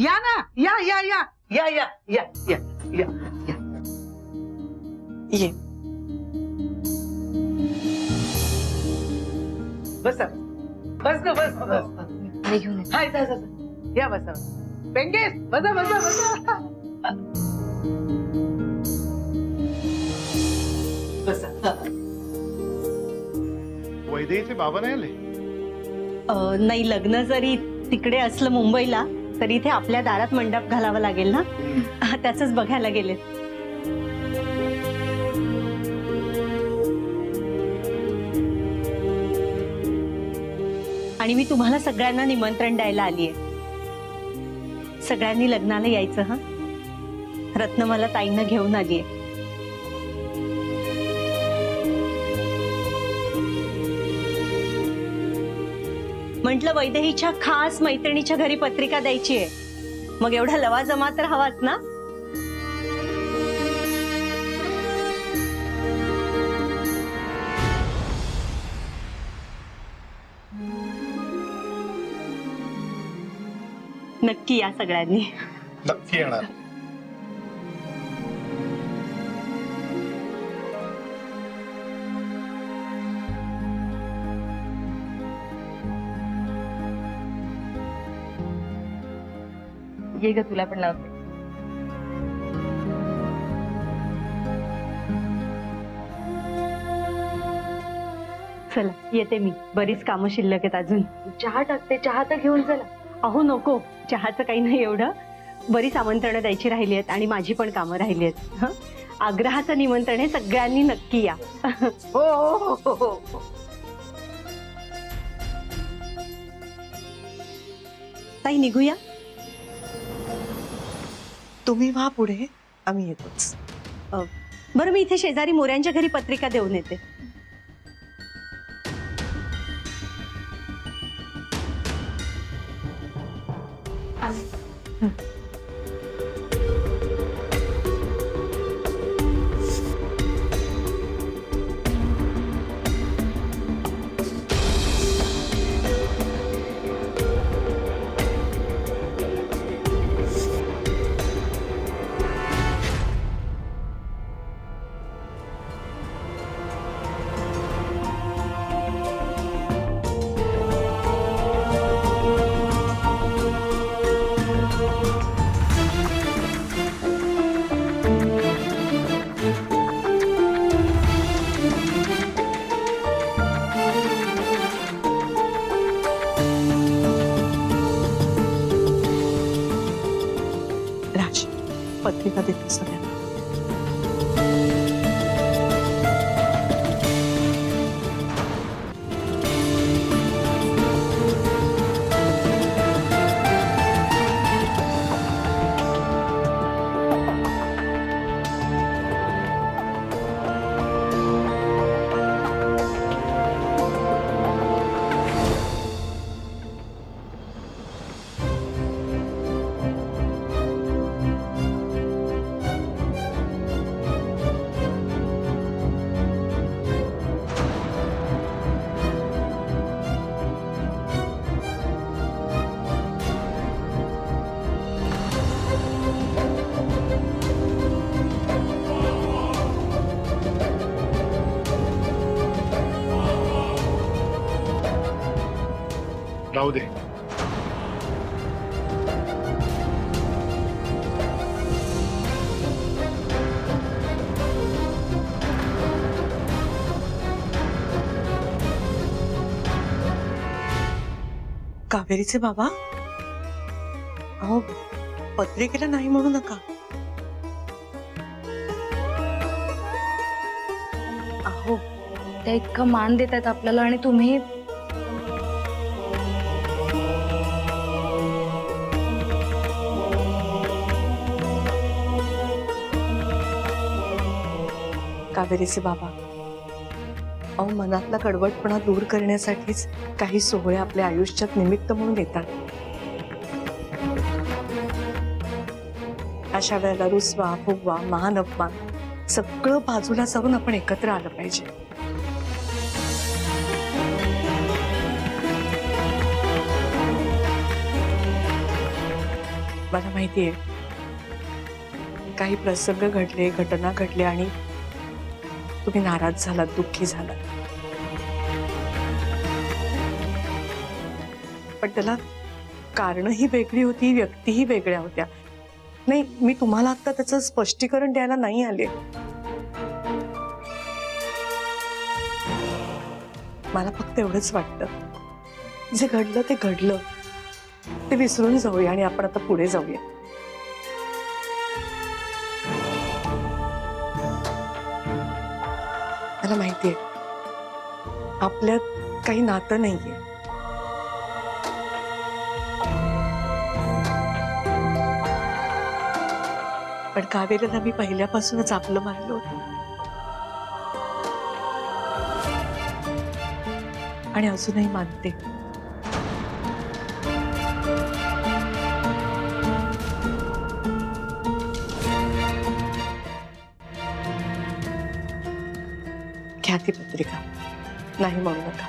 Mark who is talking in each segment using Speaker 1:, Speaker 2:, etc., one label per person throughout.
Speaker 1: या ना, या या या या या या या या या
Speaker 2: ये
Speaker 1: बसा, बस ग बस बस.
Speaker 3: मी घेऊन येते.
Speaker 1: हाय जा जा जा. या बसा. पेंगेस बसा बसा बसा. बसा.
Speaker 4: वैदेहीचे बाबा नाही आले?
Speaker 2: नाही, लग्न जरी तिकडे असलं मुंबईला तरी इथे आपल्या दारात मंडप घालावा लागेल ना, त्याचंच बघायला गेले. आणि मी तुम्हाला सगळ्यांना निमंत्रण द्यायला आलीये. सगळ्यांनी लग्नाला यायचं. हा, रत्न मला ताईंना घेऊन आलीये. म्हटलं वैदेहीच्या खास मैत्रिणीच्या घरी पत्रिका द्यायची आहे, मग एवढा लवाजमा तर हवाच ना. नक्की या सगळ्यांनी.
Speaker 4: नक्की येणार.
Speaker 3: ये ग, तुला पण लावते.
Speaker 2: चला येते मी, बरीच कामं शिल्लक आहेत अजून.
Speaker 3: चहा टाकते, चहा तर घेऊन चला.
Speaker 2: अहो नको, चहाचं काही नाही एवढं. बरीच आमंत्रणं द्यायची राहिली आहेत आणि माझी पण कामं राहिली आहेत. हं? आग्रहाचं निमंत्रण आहे, सगळ्यांनी नक्की या.
Speaker 1: हो हो हो हो हो.
Speaker 2: ताई निघूया.
Speaker 5: तुम्ही व्हा पुढे, आम्ही येतोच.
Speaker 2: बरं, मी इथे शेजारी मोऱ्यांच्या घरी पत्रिका देऊन येते.
Speaker 5: राज, पत्रिका देते सगळ्यांना.
Speaker 4: राहू दे.
Speaker 5: कावेरीचे बाबा, अहो पत्रिकेला नाही म्हणू नका.
Speaker 3: अहो, त्या इतका मान देतात आपल्याला आणि तुम्ही.
Speaker 5: कावेरीचे बाबा, अहो मनातला कडवटपणा दूर करण्यासाठीच काही सोहळे आपल्या आयुष्यात निमित्त म्हणून येतात. अशा वेळेला रुसवा, फुगवा, मान अपमान सगळं बाजूला जाऊन आपण एकत्र आलं पाहिजे. मला माहितीये काही प्रसंग घडले, घटना घडल्या आणि तुम्ही नाराज झालात, दुःखी झालात. पण त्याला कारणही वेगळी होती, व्यक्तीही वेगळ्या होत्या. नाही, मी तुम्हाला आता त्याचं स्पष्टीकरण द्यायला नाही आले. मला फक्त एवढंच वाटतं, जे घडलं ते घडलं, ते विसरून जाऊया आणि आपण आता पुढे जाऊया. मला माहितीये आपल्यात काही नातं नाहीये. पण कावेरीला मी पहिल्यापासूनच आपलं मानलं होतं आणि अजूनही मानते. घ्या ती पत्रिका, नाही म्हणू नका.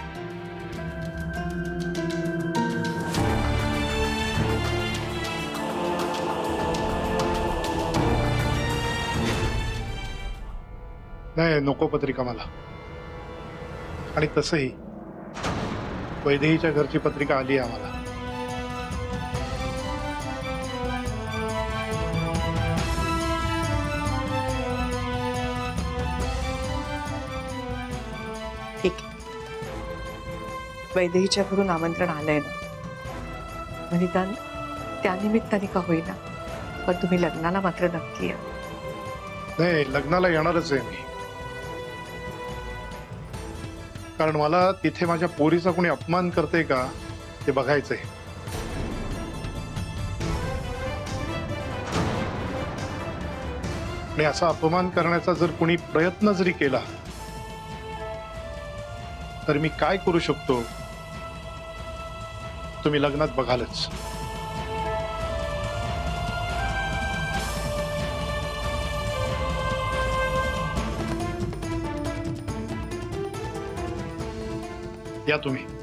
Speaker 4: नाही, नको पत्रिका मला. आणि तसंही वैदेहीच्या घरची पत्रिका आली आहे आम्हाला.
Speaker 5: ठीक आहे, वैदेहीच्या घरून आमंत्रण आलंय ना, निदान त्यानिमित्ताने का होईना, पण तुम्ही लग्नाला मात्र नक्की या.
Speaker 4: नाही, लग्नाला येणारच आहे मी. कारण मला तिथे माझ्या पोरीचा कोणी अपमान करते का ते बघायचंय. आणि असा अपमान करण्याचा जर कोणी प्रयत्न जरी केला तर मी काय करू शकतो तुम्ही लग्नात बघालच. या तुम्ही.